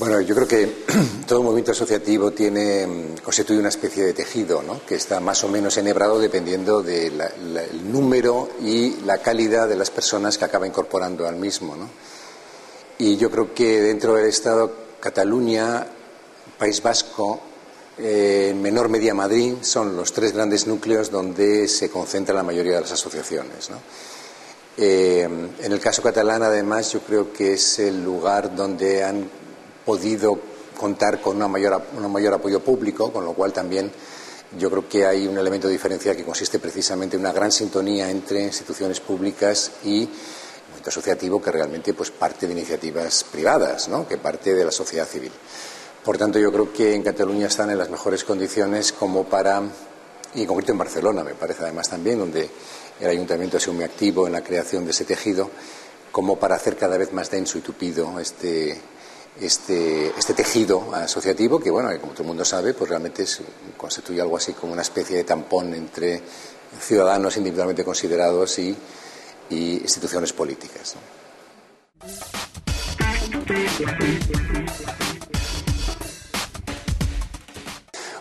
Bueno, yo creo que todo movimiento asociativo constituye una especie de tejido, ¿no?, que está más o menos enhebrado dependiendo del número y la calidad de las personas que acaba incorporando al mismo, ¿no? Y yo creo que dentro del Estado, Cataluña, País Vasco, en menor medida Madrid, son los tres grandes núcleos donde se concentra la mayoría de las asociaciones, ¿no? En el caso catalán, además, yo creo que es el lugar donde han podido contar con un mayor apoyo público, con lo cual también yo creo que hay un elemento diferencial que consiste precisamente en una gran sintonía entre instituciones públicas y el movimiento asociativo, que realmente pues parte de iniciativas privadas, ¿no?, que parte de la sociedad civil. Por tanto, yo creo que en Cataluña están en las mejores condiciones como para, y en concreto en Barcelona, me parece además también, donde el ayuntamiento ha sido muy activo en la creación de ese tejido, como para hacer cada vez más denso y tupido este tejido asociativo, que, bueno, como todo el mundo sabe, pues realmente constituye algo así como una especie de tampón entre ciudadanos individualmente considerados y instituciones políticas, ¿no?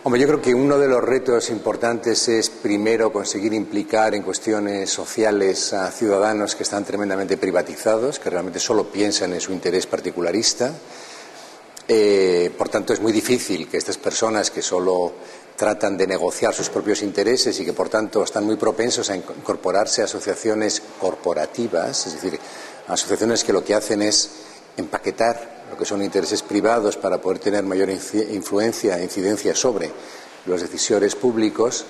Hombre, yo creo que uno de los retos importantes es, primero, conseguir implicar en cuestiones sociales a ciudadanos que están tremendamente privatizados, que realmente solo piensan en su interés particularista. Por tanto, es muy difícil que estas personas que solo tratan de negociar sus propios intereses y que, por tanto, están muy propensos a incorporarse a asociaciones corporativas, es decir, a asociaciones que lo que hacen es empaquetar lo que son intereses privados para poder tener mayor influencia e incidencia sobre los decisores públicos,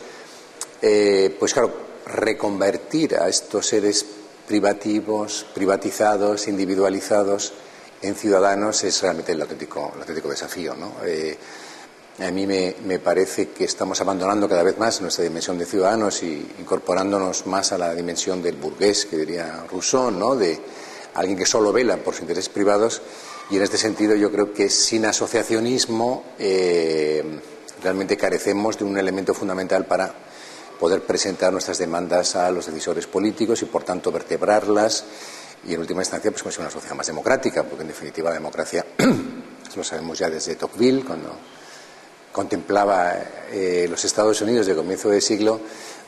pues claro, reconvertir a estos seres privatizados, individualizados en ciudadanos es realmente el auténtico desafío, ¿no? A mí me parece que estamos abandonando cada vez más nuestra dimensión de ciudadanos y incorporándonos más a la dimensión del burgués, que diría Rousseau, ¿no?, de alguien que solo vela por sus intereses privados. Y en este sentido yo creo que sin asociacionismo realmente carecemos de un elemento fundamental para poder presentar nuestras demandas a los decisores políticos y, por tanto, vertebrarlas y, en última instancia, pues conseguir una sociedad más democrática, porque en definitiva la democracia, eso lo sabemos ya desde Tocqueville, cuando contemplaba los Estados Unidos de comienzo de siglo,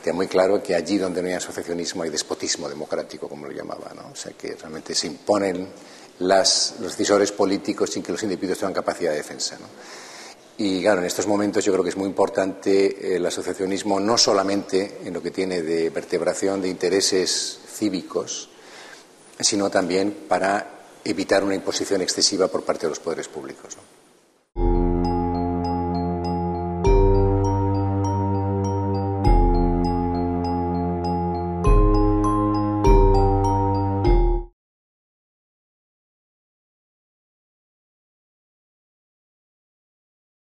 tenía muy claro que allí donde no hay asociacionismo hay despotismo democrático, como lo llamaba, ¿no? O sea, que realmente se imponen los decisores políticos sin que los individuos tengan capacidad de defensa, ¿no? Y claro, en estos momentos yo creo que es muy importante el asociacionismo, no solamente en lo que tiene de vertebración de intereses cívicos, sino también para evitar una imposición excesiva por parte de los poderes públicos, ¿no?